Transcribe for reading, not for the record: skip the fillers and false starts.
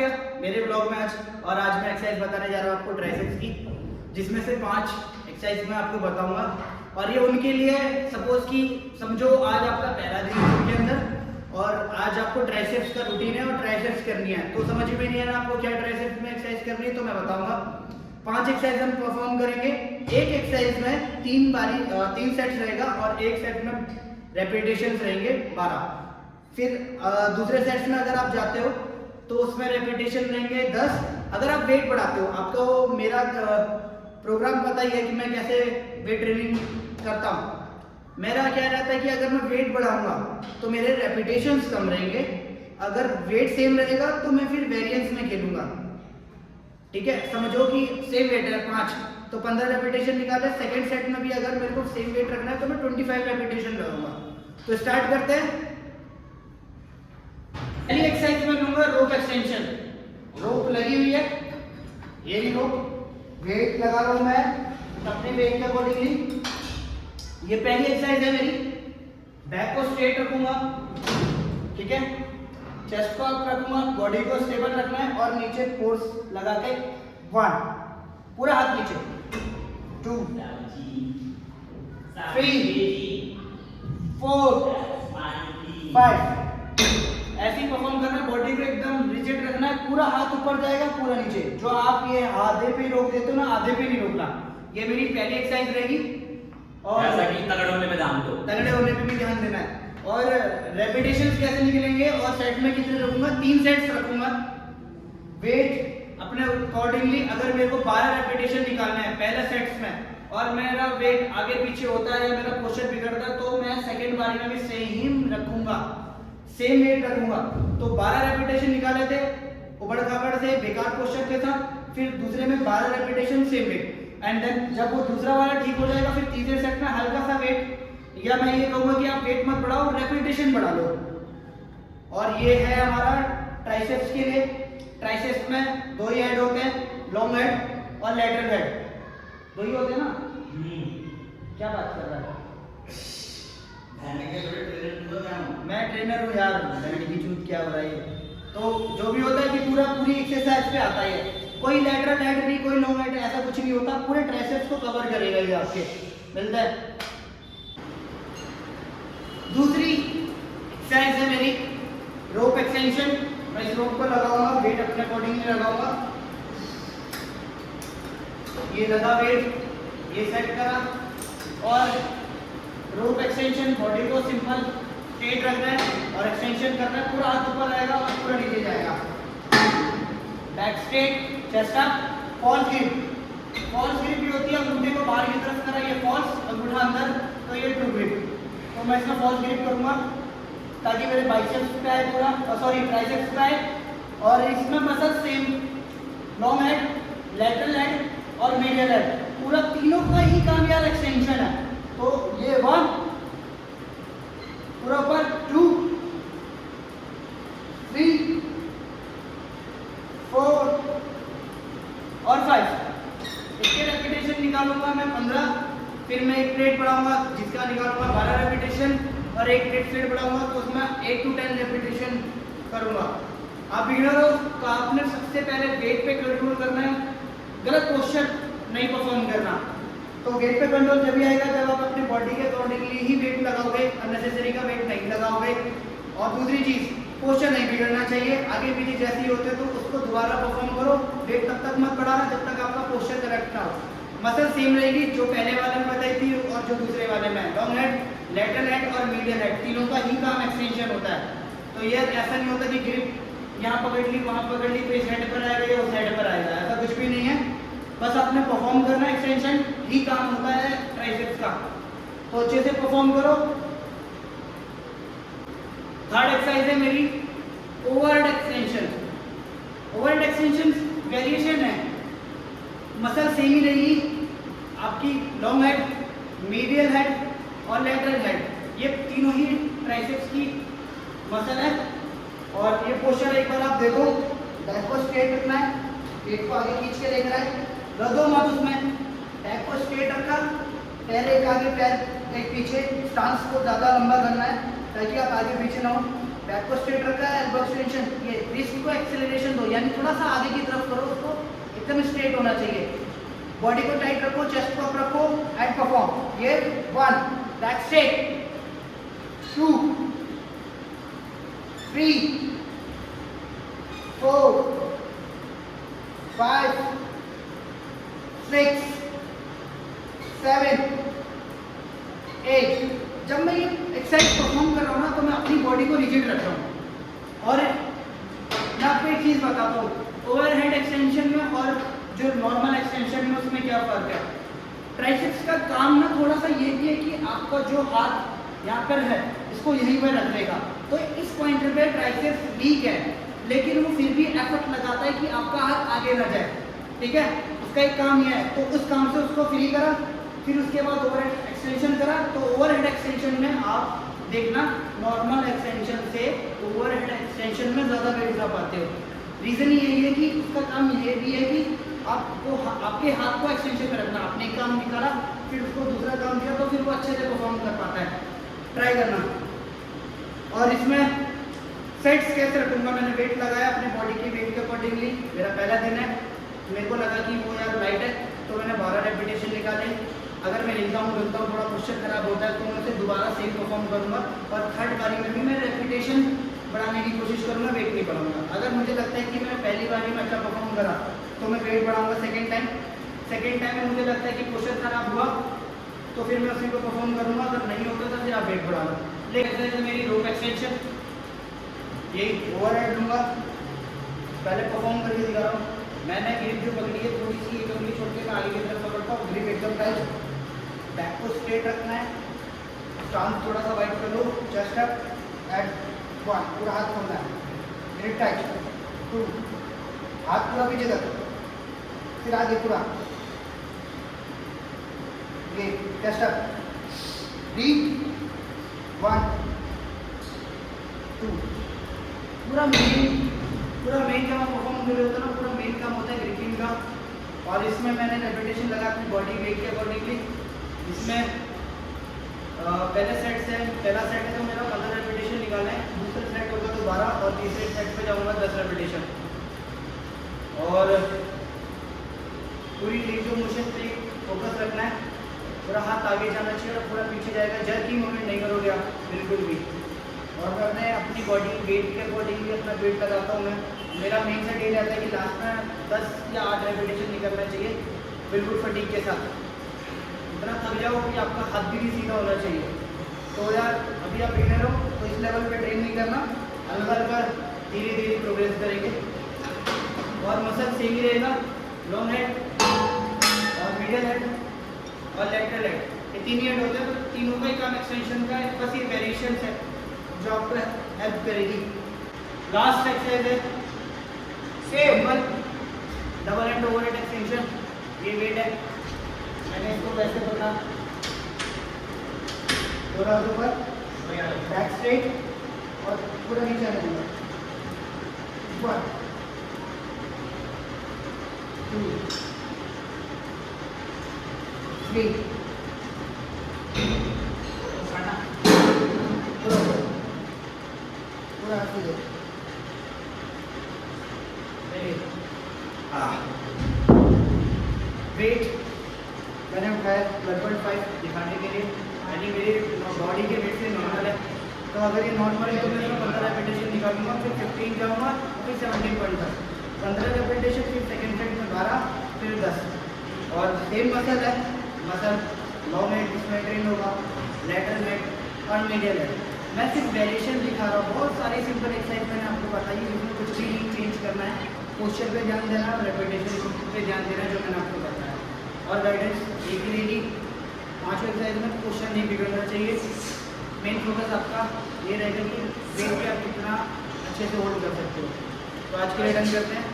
आपके मेरे ब्लॉग में आज। और आज मैं एक्सरसाइज बताने जा रहा हूँ आपको ट्राइसेप्स की, जिसमें से 5 एक्सरसाइज मैं आपको बताऊंगा। और ये उनके लिए सपोज कि समझो आज आपका पहला दिन है जिम के अंदर और आज आपको ट्राइसेप्स का रूटीन है और ट्राइसेप्स करनी है, तो समझ में नहीं है ना आपको क्या ट्राइसेप्स में एक्सरसाइज करनी है, तो मैं बताऊंगा। 5 एक्सरसाइज हम परफॉर्म करेंगे। एक एक्सरसाइज में 3 सेट्स रहेगा और एक सेट में रेपिटेशंस रहेंगे 12। फिर दूसरे सेट्स में अगर आप जाते हो तो उसमें रेपिटेशन रहेंगे 10। अगर आप वेट बढ़ाते हो, आपको मेरा प्रोग्राम पता ही है कि मैं कैसे वेट ट्रेनिंग करता हूँ। मेरा क्या रहता है कि अगर मैं वेट बढ़ाऊंगा तो मेरे रेपिटेशंस कम रहेंगे, अगर वेट सेम रहेगा तो मैं फिर वेरिएंस में खेलूंगा। ठीक है, समझो कि सेम वेट है 5 तो 15 रेपिटेशन निकाले। सेकंड सेट में भी अगर मेरे को सेम वेट रखना है तो मैं 25 रेपिटेशन लगाऊंगा। तो स्टार्ट करते हैं। पहली एक्सरसाइज में लूंगा रोप एक्सटेंशन। रोप लगी हुई है, ये भी रोप, वेट लगा रहा हूं मैं अपने वेट के अकॉर्डिंगली। ये पहली एक्सरसाइज है मेरी। बैक को स्ट्रेट रखूंगा, ठीक है, चेस्ट को अप रखूंगा, बॉडी को स्टेबल रखना है और नीचे फोर्स लगा के 1, पूरा हाथ नीचे, 2, 3, 4, 5। ऐसे ही परफॉर्म करना है। बॉडी को एकदम रिजिड रखना है, पूरा हाथ ऊपर जाएगा, पूरा नीचे। जो आप ये आधे पे रोक देते हो ना, आधे पे नहीं रोकना। ये मेरी पहली एक्सरसाइज रहेगी। और जैसा कि तगड़े होने पे ध्यान दो, तगड़े होने पे भी ध्यान देना है। और रेपिटेशंस कैसे निकलेंगे और सेट में कितने रखूंगा, 3 सेट्स रखूंगा। वेट अपने अकॉर्डिंगली, अगर मेरे को 12 रेपिटेशन निकालना है पहले सेट्स में और मेरा वेट आगे पीछे होता है या मेरा पोस्चर बिगड़ता है तो मैं सेकंड बारी में भी सेम रखूंगा, सेम वेट रखूंगा। तो 12 रेपिटेशन निकाले थे उबड़ खाबड़ से बेकार पोस्चर के साथ, फिर दूसरे में 12 repetition same weight, and then जब वो दूसरा वाला ठीक हो जाएगा फिर तीसरे सेट में हल्का सा वेट, या मैं ये कहूंगा कि आप वेट मत बढ़ाओ, रेपिटेशन बढ़ा लो। और ये है हमारा ट्राइसेप्स के लिए। ट्राइसेप्स में 2 ही हेड होते हैं, लॉन्ग हेड और लैटरल हेड। 2 ही होते हैं ना? क्या बात कर रहा है? मैं ट्रेनर हूँ यार, लड़की की चूत क्या हो रहा है। तो जो भी होता है कि पूरी एक्सरसाइज पे आता है। कोई लैटरल हेड नहीं, कोई लॉन्ग हेड, ऐसा कुछ नहीं होता, पूरे ट्राइसेप्स को कवर करेगा ये आपके। मिलता है। दूसरी एक्सरसाइज है मेरी रोप एक्सटेंशन। मैं इस रोप को लगाऊंगा, वेट अपने अकॉर्डिंगली लगाऊंगा। ये लगा वेट, ये सेट करा और रोप एक्सटेंशन। बॉडी को सिंपल स्ट्रेट रखना है और एक्सटेंशन करना है, पूरा हाथ ऊपर आएगा और पूरा नीचे जाएगा। Back straight, chest up, false grip. False grip भी होती है, अंगूठे को बाहर की तरफ करा, ये फॉल्स, अंगूठा अंदर, तो ये ट्रू ग्रिप। तो मैं इसमें फॉल्स ग्रिप करूंगा ताकि मेरे बाइसेप्स पे आए पूरा, सॉरी ट्राइसेप्स पे आए। और इसमें muscle same, long head, lateral head और मीडियल हेड, पूरा तीनों का ही काम यार एक्सटेंशन है। तो ये 1, पूरा ऊपर, 2, 3, 4 और 5। इसके रेपिटेशन निकालूंगा मैं 15। फिर मैं एक प्लेट बढ़ाऊंगा जिसका निकालूंगा 12 रेपिटेशन और एक प्लेट बढ़ाऊंगा तो उसमें 8 to 10 रेपिटेशन करूंगा। आप बिगिनर हो तो आपने सबसे पहले वेट पे कंट्रोल करना है, गलत पोस्चर नहीं परफॉर्म करना। तो वेट पे कंट्रोल जब भी आएगा जब आप अपनी बॉडी के अकॉर्डिंगली ही वेट लगाओगे, अननेसेसरी का वेट नहीं लगाओगे। और दूसरी चीज, पोस्चर नहीं बिगड़ना चाहिए। आगे पीछे जैसे ही होते तो उसको दोबारा परफॉर्म करो। वेट तब तक मत बढ़ाना जब तक आपका पोस्चर करेक्ट ना हो। मसल सेम रहेगी जो पहले वाले में बताई थी और जो दूसरे वाले में। लॉन्ग हेड, लैटरल हेड और मीडियल हेड, तीनों का ही काम एक्सटेंशन होता है। तो ये ऐसा नहीं होता कि ग्रिप यहाँ पकड़ ली वहाँ पकड़ ली तो इस हेड पर आएगा या उस हेड पर आएगा, ऐसा कुछ भी नहीं है। बस आपने परफॉर्म करना, एक्सटेंशन ही काम होता है ट्राइसेप्स का। तो अच्छे से परफॉर्म करो। थर्ड एक्सरसाइज है मेरी overhead extension. Overhead extension variation है, मसल सेम ही रहेगी आपकी। लॉन्ग हेड, मीडियल हेड और लैटरल हेड, ये तीनों ही ट्राइसेप्स की मसल है। और ये पोस्चर एक बार आप देखो, बैक को स्ट्रेट रखना है, पेट को आगे खींच के देखना है, गदो मत उसमें। बैक को स्ट्रेट रखा, पैर एक आगे पैर एक पीछे, स्टांस को ज़्यादा लंबा करना है ताकि आप आगे पीछे ना हो। बैक को स्ट्रेट रखा है, एल्बो एक्सटेंशन, ये रिस्ट को एक्सेलरेशन दो, यानी थोड़ा सा आगे की तरफ करो, उसको एकदम स्ट्रेट होना चाहिए। बॉडी को टाइट रखो, चेस्ट को अप रखो एंड परफॉर्म। ये 1 बैक स्ट्रेट, 2 3 4 5 6 7 8। जब मैं ये एक्सरसाइज परफॉर्म कर रहा हूँ ना तो मैं अपनी बॉडी को रिजिड रख रहा हूँ। और मैं आपको एक चीज़ बताता हूँ, ओवरहेड एक्सटेंशन में और जो नॉर्मल एक्सटेंशन में उसमें क्या फ़र्क है। ट्राइसेप्स का काम ना थोड़ा सा ये भी है कि आपका जो हाथ यहाँ पर है इसको यहीं पर रखने का, तो इस पॉइंट पे ट्राइसेप्स वीक है, लेकिन वो फिर भी एफर्ट लगाता है कि आपका हाथ आगे ना जाए, ठीक है। उसका एक काम ये है, तो उस काम से उसको फ्री करा, फिर उसके बाद ओवरहेड एक्सटेंशन करा। तो ओवरहेड एक्सटेंशन में आप देखना नॉर्मल एक्सटेंशन से ओवरहेड एक्सटेंशन में ज़्यादा वेट उठा पाते हो। रीज़न यही है कि उसका काम ये भी है कि आपको आपके हाथ को एक्सटेंशन में रखना। आपने एक काम निकाला, फिर उसको दूसरा काम किया, तो फिर वो अच्छे से परफॉर्म कर पाता है। ट्राई करना। और इसमें सेट्स कैसे रखूँगा, मैंने वेट लगाया अपने बॉडी की वेट के अकॉर्डिंगली। मेरा पहला दिन है, मेरे को लगा कि वो यार लाइट है, तो मैंने 12 रेपिटेशन निकाले। अगर मैं हिलता हूँ थोड़ा पोस्चर खराब होता है, तो मैं उसे दोबारा सेम परफॉर्म करूँगा। और थर्ड बारी में भी मैं रेपिटेशन बढ़ाने की कोशिश करूँगा, वेट नहीं बढ़ाऊँगा। अगर मुझे लगता है कि मैं पहली बारी में अच्छा परफॉर्म करा तो मैं वेट बढ़ाऊँगा सेकेंड टाइम में मुझे लगता है कि पोस्चर खराब हुआ तो फिर मैं उसी को परफॉर्म करूँगा। अगर नहीं होता तो फिर आप वेट बढ़ा लो। लेकिन मेरी रोप एक्सटेंशन यही ओवरहेड लूँगा, पहले परफॉर्म करके दिखा रहा हूँ। मैंने ग्रिप जो पकड़ी है थोड़ी सी एक उंगली छोड़ के मैं आगे की तरफ पकड़ता हूँ, ग्रिप एकदम टाइट, बैक को स्ट्रेट रखना है, स्टांस थोड़ा सा वाइड कर लो, चेस्ट अप एट 1, पूरा हाथ खोलना है, ग्रिप टाइट, 2, हाथ पूरा पीछे तक, फिर आगे पूरा, ये चेस्ट अप, 3 1 2। पूरा मेन जब आप परफॉर्म कर रहे होते हैं ना, पूरा मेन काम होता है ग्रिपिंग का। और इसमें मैंने रेपिटेशन लगा अपनी बॉडी वेट के अकॉर्डिंगली। इसमें पहला सेट है तो मेरा 15 रेपिटेशन निकालना है, दूसरा सेट होगा तो 12, और तीसरे सेट पे जाऊंगा 10 रेपिटेशन। और पूरी लीग जो मोशन पे फोकस रखना है, पूरा हाथ आगे जाना चाहिए और पूरा पीछे जाएगा। जर्किंग मूवमेंट नहीं करोगे आप बिल्कुल भी। और मैं अपनी बॉडी वेट के अकॉर्डिंगली अपना वेट लगाता हूँ। मेरा मेन सेट ये रहता है कि लास्ट में 10 या 8 रेपिटेशन निकलना चाहिए बिल्कुल फटीक के साथ। इतना थक जाओ कि आपका हाथ भी सीधा होना चाहिए। तो यार अभी आप बिगिनर हो तो इस लेवल पे ट्रेन नहीं करना, हल्का हल्का धीरे धीरे प्रोग्रेस करेंगे। और मसल सेम ही रहेगा, लॉन्ग हेड और मिडिल हेड और लेटरल हेड, ये 3 हेड होते हैं। तो तीनों का ही काम एक्सटेंशन का है, बस ये वेरिएशन है जो आपको हेल्प करेगी। लास्ट एक्सरसाइज है same double and overhead extension. ये वेट है, मैंने इसको वैसे पकड़ा, पूरा ऊपर, बैक स्ट्रेट और पूरा नीचे आने दूंगा। 1 2 3 पूरा सीधे। वेट मैंने उठाया 12.5 दिखाने के लिए, यानी मेरी बॉडी के वेट से नॉर्मल है। तो अगर ये नॉर्मल है तो मैं इसमें 15 रेपिटेशन निकालूंगा, फिर 15 जाऊँगा, फिर 17.5, 15 रेपिटेशन, फिर सेकेंड सेट में 12, फिर 10। और सेम मसल है, मसल लॉन्ग हेड इसमें ट्रेन होगा, लेटरल हेड और मीडियल हेड। मैं सिर्फ वेरिएशन दिखा रहा हूँ, बहुत सारी सिंपल एक्सरसाइज मैंने आपको बताई, जिसमें कुछ भी चेंज करना है। पोस्चर पे ध्यान देना, रेपिटेशन पे ध्यान देना, जो मैंने आपको बताया। और गाइडेंस एक ही रहेगी, 5 एक्सरसाइज में पोस्चर नहीं बिगड़ना चाहिए। मेन फोकस आपका ये रहेगा कि वेट पे आप कितना अच्छे से होल्ड कर सकते हो। तो आज के लिए डन करते हैं।